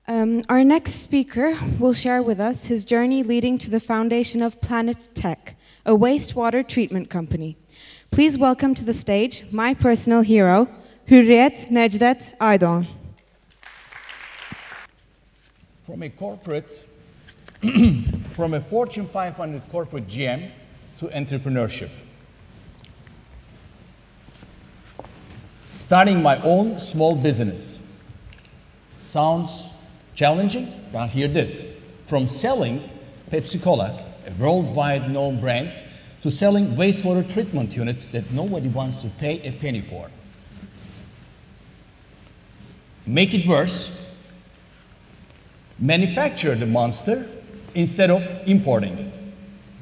Our next speaker will share with us his journey leading to the foundation of PlanetTEK, a wastewater treatment company. Please welcome to the stage my personal hero, Hurriyet Necdet Aydogan. From a corporate, from a Fortune 500 corporate GM to entrepreneurship. Starting my own small business. Sounds challenging? Now hear this. From selling Pepsi-Cola, a worldwide known brand, to selling wastewater treatment units that nobody wants to pay a penny for. Make it worse, manufacture the monster instead of importing it.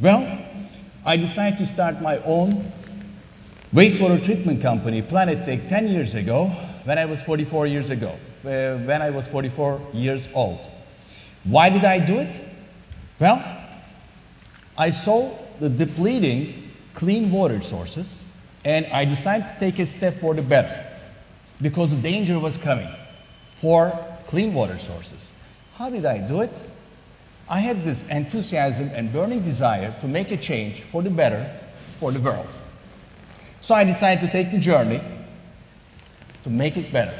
Well, I decided to start my own wastewater treatment company, PlanetTEK, 10 years ago, when I was 44 years old. Why did I do it? Well, I saw the depleting clean water sources, and I decided to take a step for the better, because the danger was coming for clean water sources. How did I do it? I had this enthusiasm and burning desire to make a change for the better for the world. So I decided to take the journey to make it better.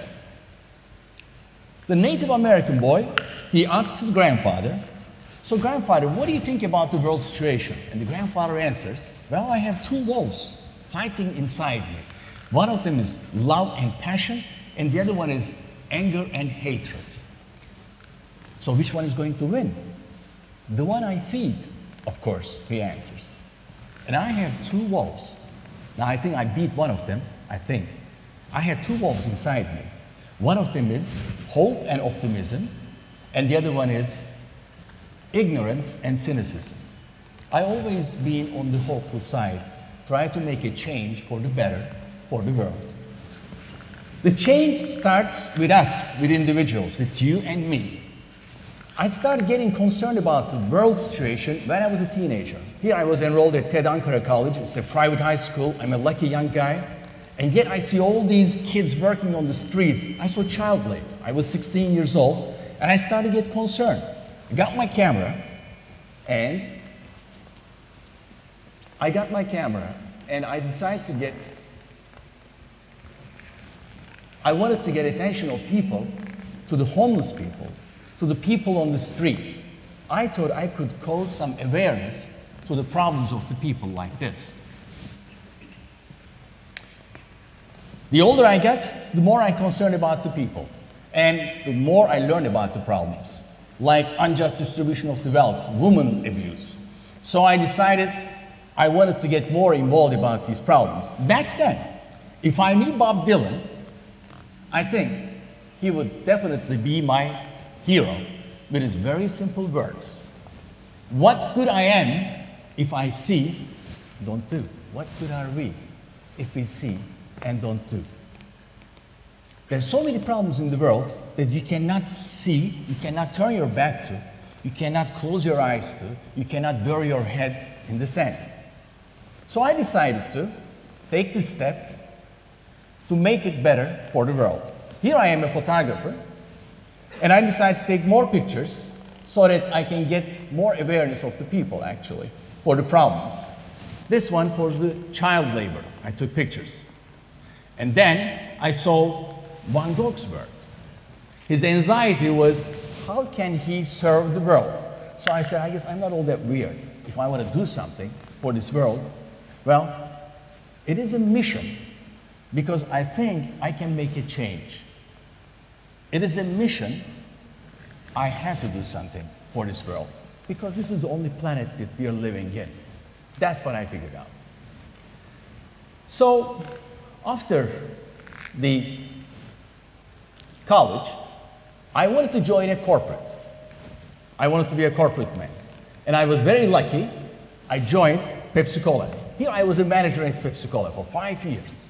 The Native American boy, he asks his grandfather, "So grandfather, what do you think about the world situation?" And the grandfather answers, "Well, I have two wolves fighting inside me. One of them is love and passion, and the other one is anger and hatred. So which one is going to win?" "The one I feed, of course," he answers. "And I have two wolves." Now I think I beat one of them, I think. I have two wolves inside me. One of them is hope and optimism, and the other one is ignorance and cynicism. I always been on the hopeful side, try to make a change for the better, for the world. The change starts with us, with individuals, with you and me. I started getting concerned about the world situation when I was a teenager. Here I was enrolled at TED Ankara College. It's a private high school. I'm a lucky young guy. And yet I see all these kids working on the streets. I saw child labor. I was 16 years old, and I started to get concerned. I got my camera, and I decided to I wanted to get attention of people, to the homeless people, to the people on the street. I thought I could cause some awareness to the problems of the people like this. The older I got, the more I'm concerned about the people, and the more I learned about the problems, like unjust distribution of the wealth, women abuse. So I decided I wanted to get more involved about these problems. Back then, if I knew Bob Dylan, I think he would definitely be my hero with his very simple words. "What good I am if I see, don't do. What good are we if we see and don't do?" There are so many problems in the world that you cannot see, you cannot turn your back to, you cannot close your eyes to, you cannot bury your head in the sand. So I decided to take this step to make it better for the world. Here I am a photographer, and I decided to take more pictures so that I can get more awareness of the people, actually, for the problems. This one for the child labor. I took pictures. And then I saw Van Gogh's work. His anxiety was, how can he serve the world? So I said, I guess I'm not all that weird. If I want to do something for this world, well, it is a mission, because I think I can make a change. It is a mission. I have to do something for this world, because this is the only planet that we are living in. That's what I figured out. So after the college, I wanted to join a corporate. I wanted to be a corporate man. And I was very lucky. I joined Pepsi-Cola. Here I was a manager at Pepsi-Cola for 5 years.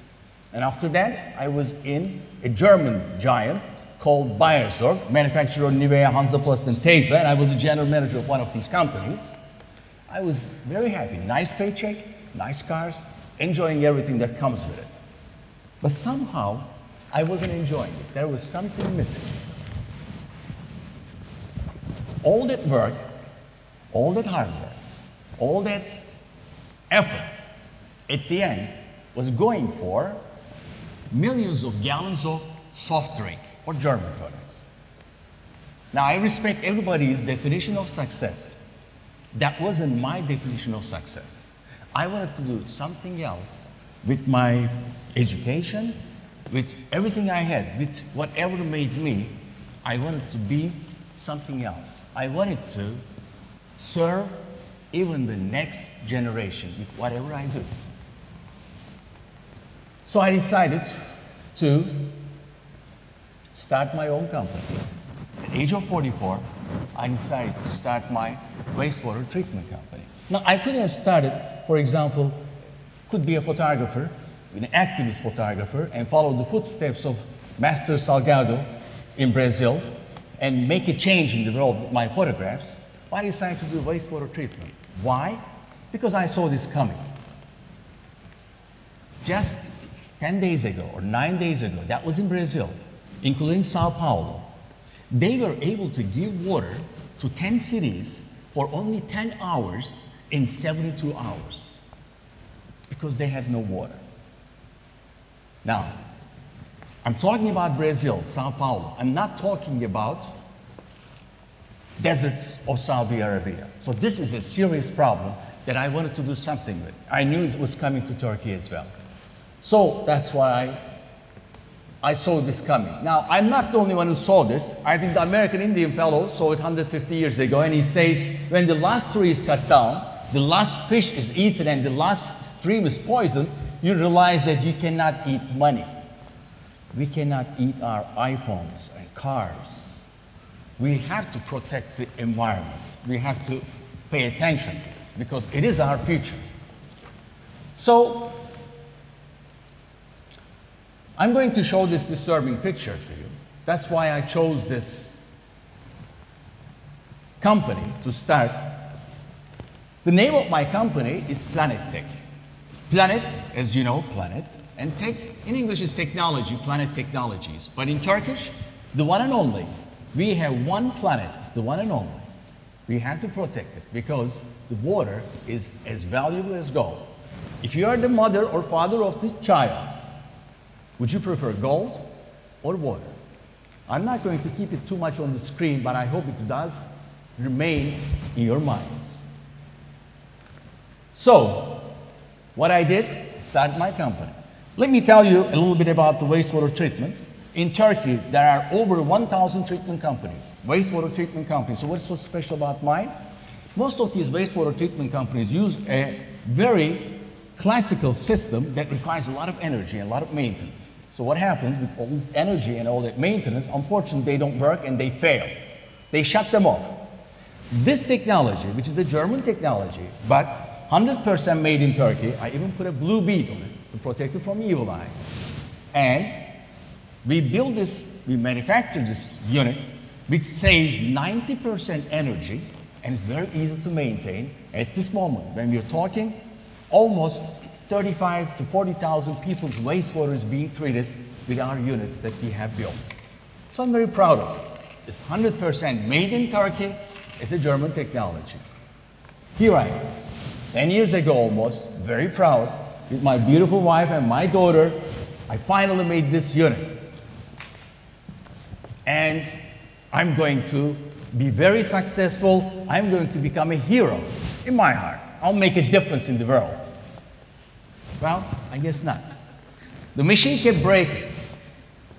And after that, I was in a German giant called Beiersdorf, manufacturer of Nivea, Hansaplast, and Tesa, and I was the general manager of one of these companies. I was very happy. Nice paycheck, nice cars, enjoying everything that comes with it. But somehow, I wasn't enjoying it. There was something missing. all that work, all that hard work, all that effort, at the end, was going for millions of gallons of soft drink or German products. Now, I respect everybody's definition of success. That wasn't my definition of success. I wanted to do something else with my education, with everything I had, with whatever made me. I wanted to be something else. I wanted to serve even the next generation with whatever I do. So I decided to start my own company. At the age of 44, I decided to start my wastewater treatment company. Now, I could have started, for example, could be a photographer, an activist photographer, and follow the footsteps of Master Salgado in Brazil and make a change in the world with my photographs. But I decided to do wastewater treatment. Why? Because I saw this coming. Just 10 days ago or 9 days ago, that was in Brazil, including Sao Paulo, they were able to give water to 10 cities for only 10 hours in 72 hours because they had no water. Now, I'm talking about Brazil, Sao Paulo. I'm not talking about deserts of Saudi Arabia. So this is a serious problem that I wanted to do something with. I knew it was coming to Turkey as well. So that's why I saw this coming. Now, I'm not the only one who saw this. I think the American Indian fellow saw it 150 years ago, and he says, when the last tree is cut down, the last fish is eaten, and the last stream is poisoned, you realize that you cannot eat money. We cannot eat our iPhones and cars. We have to protect the environment. We have to pay attention to this because it is our future. So, I'm going to show this disturbing picture to you. That's why I chose this company to start. The name of my company is PlanetTEK. Planet, as you know, planet, and tech, in English is technology, Planet Technologies. But in Turkish, the one and only. We have one planet, the one and only. We have to protect it because the water is as valuable as gold. If you are the mother or father of this child, would you prefer gold or water? I'm not going to keep it too much on the screen, but I hope it does remain in your minds. So, what I did, I started my company. Let me tell you a little bit about the wastewater treatment. In Turkey, there are over 1,000 treatment companies, wastewater treatment companies. So what's so special about mine? Most of these wastewater treatment companies use a very classical system that requires a lot of energy and a lot of maintenance. So what happens with all this energy and all that maintenance, unfortunately, they don't work and they fail. They shut them off. This technology, which is a German technology, but 100% made in Turkey, I even put a blue bead on it to protect it from evil eye. And we build this, we manufacture this unit, which saves 90% energy and is very easy to maintain. At this moment, when we're talking, almost 35 to 40,000 people's wastewater is being treated with our units that we have built. So I'm very proud of it. It's 100% made in Turkey. It's a German technology. Here I am, 10 years ago almost, very proud, with my beautiful wife and my daughter, I finally made this unit. And I'm going to be very successful. I'm going to become a hero in my heart. I'll make a difference in the world. Well, I guess not. The machine kept breaking.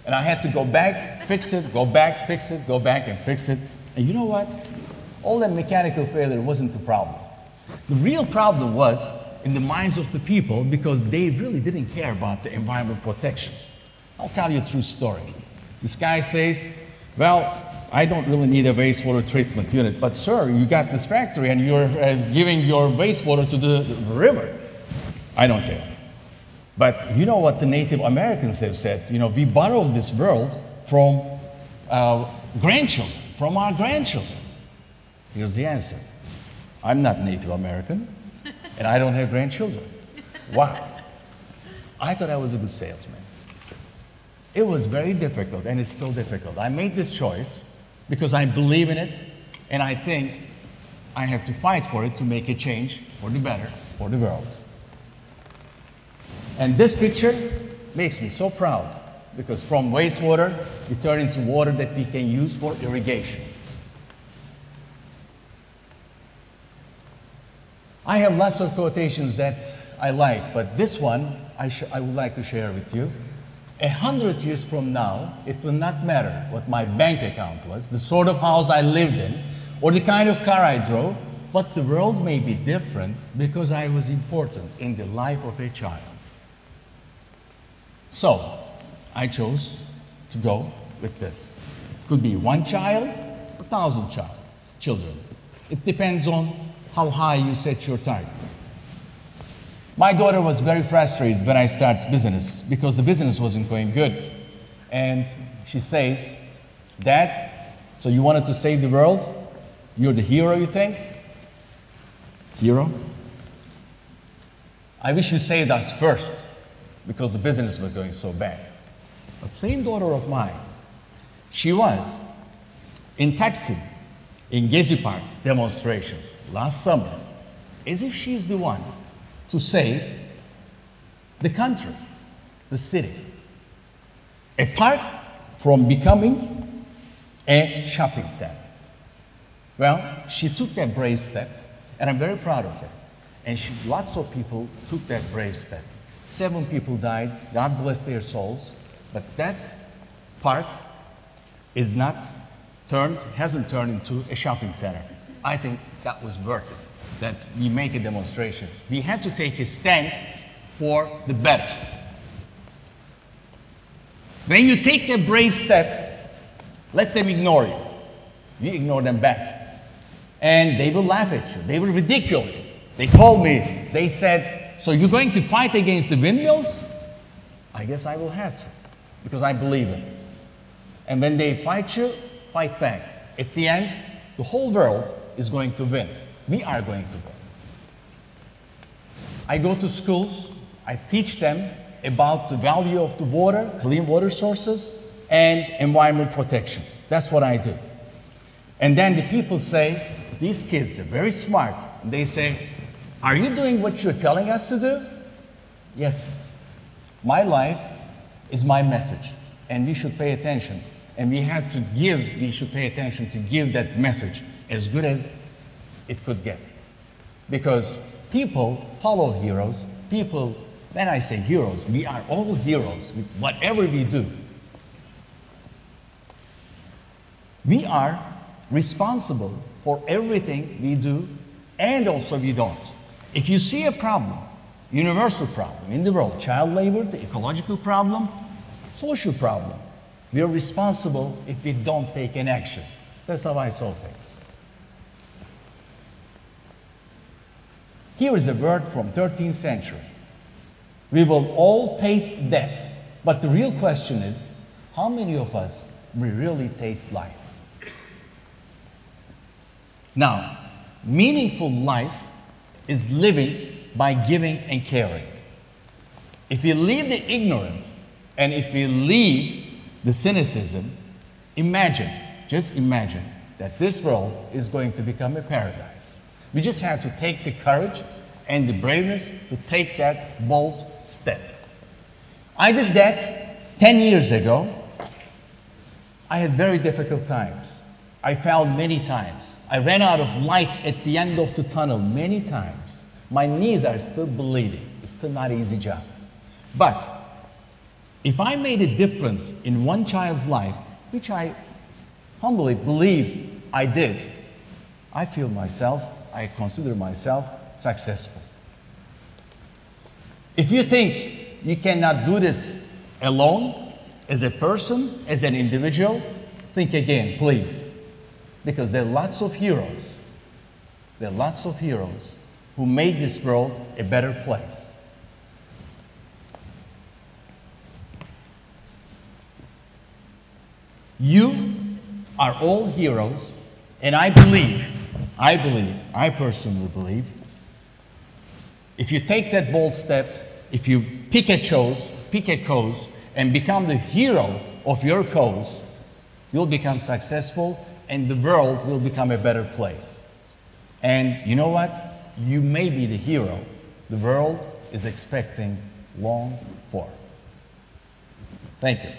And I had to go back, fix it, go back, fix it, go back and fix it. And you know what? All that mechanical failure wasn't the problem. The real problem was in the minds of the people because they really didn't care about the environment protection. I'll tell you a true story. This guy says, well, I don't really need a wastewater treatment unit, but sir, you got this factory and you're giving your wastewater to the river. I don't care. But you know what the Native Americans have said? You know, we borrowed this world from grandchildren, from our grandchildren. Here's the answer. I'm not Native American, and I don't have grandchildren. Wow. I thought I was a good salesman. It was very difficult, and it's still difficult. I made this choice because I believe in it, And I think I have to fight for it to make a change for the better for the world. And this picture makes me so proud, because from wastewater, we turn into water that we can use for irrigation. I have lots of quotations that I like, but this one I would like to share with you. 100 years from now, it will not matter what my bank account was, the sort of house I lived in, or the kind of car I drove, but the world may be different because I was important in the life of a child. So, I chose to go with this. Could be one child, 1,000 children. It depends on how high you set your target. My daughter was very frustrated when I started business because the business wasn't going good. And she says, "Dad, so you wanted to save the world? You're the hero, you think?" Hero? I wish you saved us first because the business was going so bad. But same daughter of mine, she was in Taksim, in Gezi Park demonstrations last summer, as if she's the one to save the country, the city. A park from becoming a shopping center. Well, she took that brave step, and I'm very proud of her. And lots of people took that brave step. 7 people died, God bless their souls, but that park is hasn't turned into a shopping center. I think that was worth it, that we make a demonstration. We had to take a stand for the better. When you take that brave step, let them ignore you. You ignore them back. And they will laugh at you. They will ridicule you. They told me, they said, "So you're going to fight against the windmills?" I guess I will have to, because I believe in it. And when they fight you, fight back. At the end, the whole world is going to win. We are going to win. I go to schools, I teach them about the value of the water, clean water sources, and environmental protection. That's what I do. And then the people say, these kids, they're very smart. They say, "Are you doing what you're telling us to do?" Yes. My life is my message, and we should pay attention. And we should pay attention to give that message as good as it could get. Because people follow heroes. People, when I say heroes, we are all heroes with whatever we do. We are responsible for everything we do, and also we don't. If you see a problem, universal problem in the world, child labor, the ecological problem, social problem, we are responsible if we don't take an action. That's how I saw things. Here is a word from 13th century. We will all taste death, but the real question is, how many of us will really taste life? Now, meaningful life is living by giving and caring. If we leave the ignorance and if we leave the cynicism, just imagine that this world is going to become a paradise. We just have to take the courage and the braveness to take that bold step. I did that 10 years ago. I had very difficult times. I fell many times. I ran out of light at the end of the tunnel many times. My knees are still bleeding. It's still not an easy job. But if I made a difference in one child's life, which I humbly believe I did, I consider myself successful. If you think you cannot do this alone, as a person, as an individual, think again, please. Because there are lots of heroes. There are lots of heroes who made this world a better place. You are all heroes, and I personally believe, if you take that bold step, if you pick a cause, and become the hero of your cause, you'll become successful, and the world will become a better place. And you know what? You may be the hero the world is expecting long for. Thank you.